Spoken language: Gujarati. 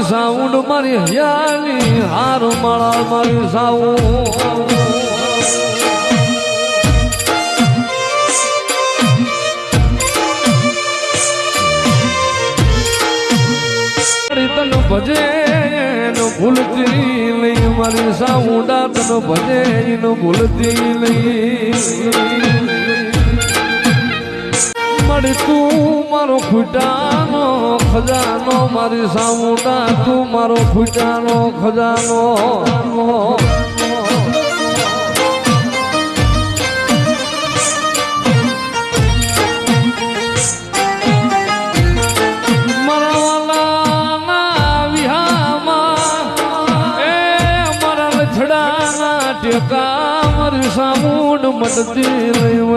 સાઉન્ડ મારી હૈયાની હાર માળા મારી સાઉન્ડ તન ભજે નો ભૂલતી નહીં મારી સાઉન્ડા તન ભજે નો ભૂલતી નહીં મળી તું મારો ખૂટાનો ખજાનો મારી સાઉન્ડા તું મારો ખૂટાનો ખજાનો ટેકા મારી સામુંડ મટતી નહીં